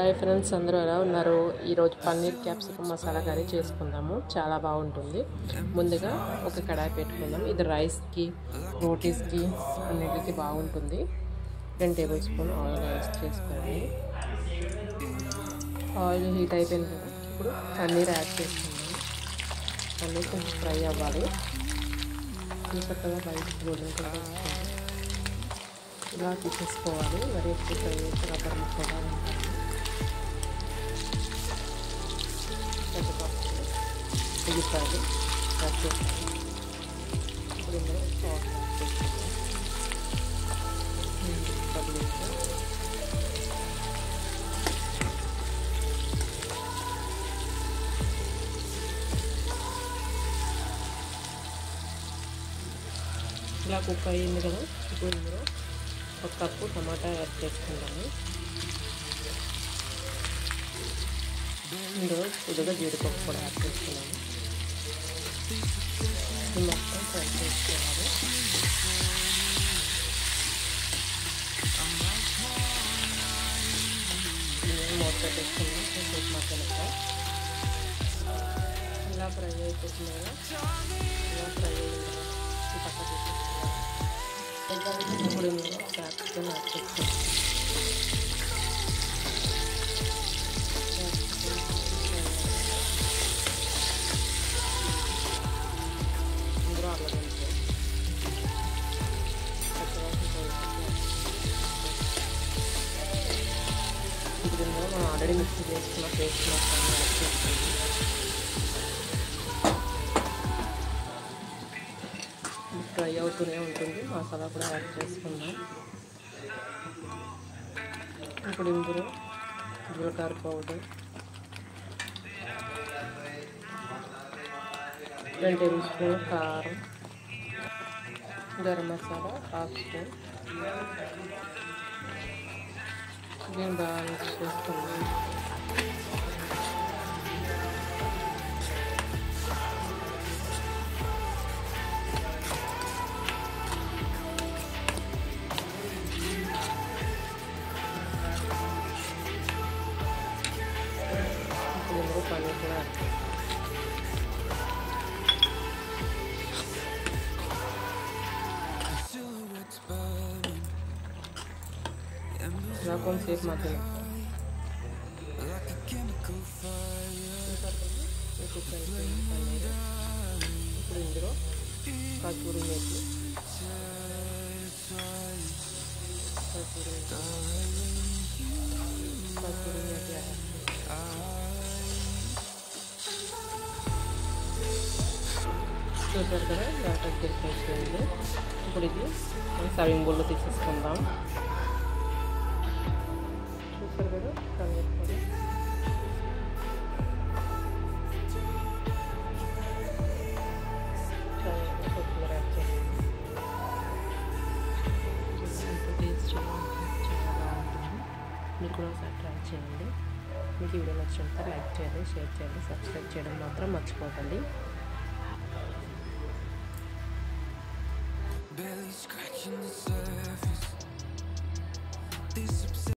Hi friends, అందరూ ఎలా ఉన్నారు? ఈరోజు పన్నీర్ క్యాప్సికమ్ మసాలా కర్రీ చేసుకుందాము. చాలా బాగుంటుంది. ముందుగా ఒక కడాయి పెట్టుకుందాం. ఇది రైస్కి, రోటీస్కి అన్నిటికీ బాగుంటుంది. 2 టేబుల్ స్పూన్ ఆయిల్ వేస్ట్ చేసుకోండి. ఆయిల్ హీట్ అయిపోయింది కదా, ఇప్పుడు పన్నీర్ యాడ్ చేసుకుందాం. పన్నీర్ కొంచెం ఫ్రై అవ్వాలి. చక్కగా బయట గోల్డెన్ కలర్ వస్తుంది. ఇలా తీసేసుకోవాలి. మరి ఎక్కువ ఫ్రై చేస్తే రబ్బర్ ముక్కగా ఉంటుంది. ఉల్లిపాయలు కట్ చేస్తాను. ఇప్పుడు ఇందులో సాల్ట్ యాడ్ చేసుకుంటాం. ఇలా కుక్ అయ్యింది కదా, ఇప్పుడు ఇందులో 1 కప్పు టమాటా యాడ్ చేసుకుంటాము. ఇందులో కొద్దిగా జీడిపప్పు కూడా యాడ్ చేసుకున్నాము. ఇది మొత్తం ఫ్రై చేసుకోవాలి. మూత పెట్టేసుకున్నాం. కొంచెం మసాలా ఇలా ఫ్రై అయిపోతుంది కదా, ఇలా ఫ్రై అయ్యింది కదా, ఈ పక్క పెట్టేసుకోవాలి. ఇప్పుడు ఇందులో క్యాప్సికమ్ యాడ్ చేసుకోవాలి. ఇప్పుడు మనం ఆల్రెడీ మిక్సీ చేసుకున్న పేస్ట్ మొత్తం యాడ్ చేసుకుంటాం. ఫ్రై అవుతూనే ఉంటుంది. మసాలా కూడా యాడ్ చేసుకుందాం. ఇప్పుడు ఇందులో జీలకర్ర పౌడర్, 2 టేబుల్ స్పూన్ కారం, గరం మసాలా 1/2 స్పూన్. దీన్ని బాగా మిక్స్ చేసుకుందాం. ఇప్పుడు ఇందులో పన్నీర్ కూడా ఇలా కొంతసేపు మధ్యలో పన్నీర్. ఇప్పుడు ఇందులో కస్తూరి మేతి చూసారు కదా, వాటర్ చేసేసింది. ఇప్పుడు ఇది సర్వింగ్ బౌల్లో తీసేసుకుందాం. చూసారు కదా, పన్నీర్ కూడా కొత్తిమీర యాడ్ చేస్తాం. టేస్ట్ చాలా బాగుంటుంది. మీరు కూడా ఒకసారి ట్రై చేయండి. మీకు ఈ వీడియో నచ్చినట్లయితే లైక్ చేయండి, షేర్ చేయండి, సబ్స్క్రైబ్ చేయడం మాత్రం మర్చిపోకండి. Barely scratching the surface.